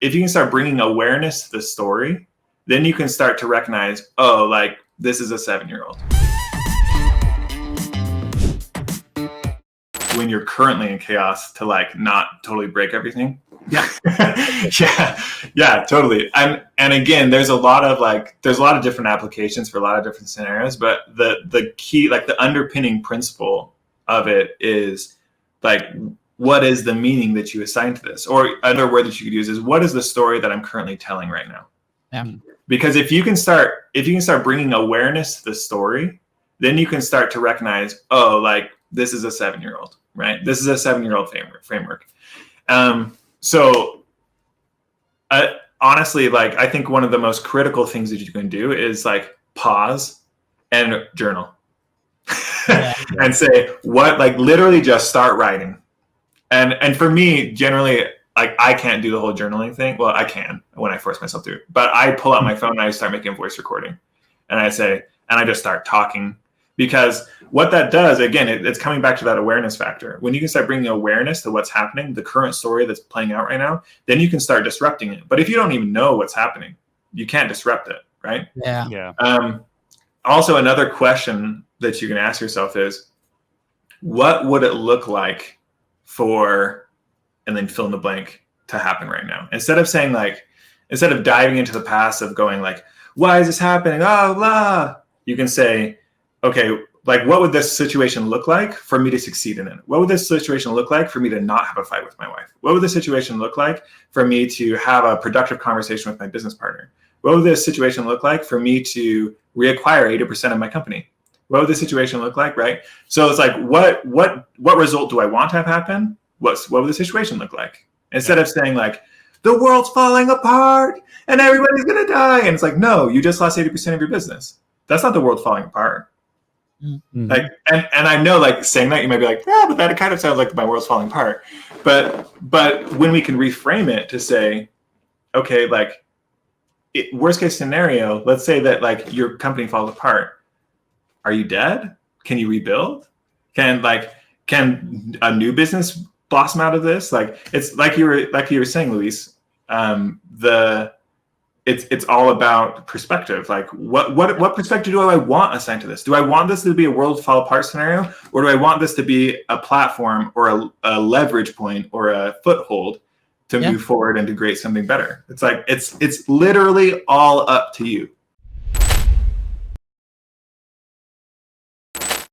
if you can start bringing awareness to the story, then you can start to recognize, oh, like this is a 7-year-old. When you're currently in chaos, to like not totally break everything. Yeah. yeah, totally. And again, there's a lot of different applications for a lot of different scenarios, but the key, like the underpinning principle of it is like, what is the meaning that you assign to this? Or another word that you could use is, what is the story that I'm currently telling right now? Yeah. Because if you can start bringing awareness to the story, then you can start to recognize, oh, like this is a 7-year-old, right? This is a 7-year-old framework. So honestly, like, I think one of the most critical things that you can do is like pause and journal and say what, like literally just start writing. And for me, generally, like I can't do the whole journaling thing. Well, I can when I force myself to, but I pull out my phone and I start making a voice recording, and I just start talking, because what that does, again, it's coming back to that awareness factor. When you can start bringing awareness to what's happening, the current story that's playing out right now, then you can start disrupting it. But if you don't even know what's happening, you can't disrupt it, right? Yeah. Also, another question that you can ask yourself is, what would it look like for, and then fill in the blank, to happen right now? Instead of diving into the past of going like, why is this happening? Oh, blah. You can say, okay, like what would this situation look like for me to succeed in it? What would this situation look like for me to not have a fight with my wife? What would this situation look like for me to have a productive conversation with my business partner? What would this situation look like for me to reacquire 80% of my company? What would the situation look like, right? So it's like, what result do I want to have happen? What would the situation look like? Instead of saying like, the world's falling apart and everybody's gonna die. And it's like, no, you just lost 80% of your business. That's not the world falling apart. Mm-hmm. Like, and I know, like, saying that, you might be like, yeah, but that kind of sounds like my world's falling apart. But when we can reframe it to say, okay, like, worst case scenario, let's say that like your company falls apart. Are you dead? Can you rebuild? Can a new business blossom out of this? Like, it's like you were saying, Luis, it's all about perspective. Like, what perspective do I want assigned to this? Do I want this to be a world fall apart scenario, or do I want this to be a platform or a leverage point or a foothold to move forward and to create something better? It's like, it's literally all up to you.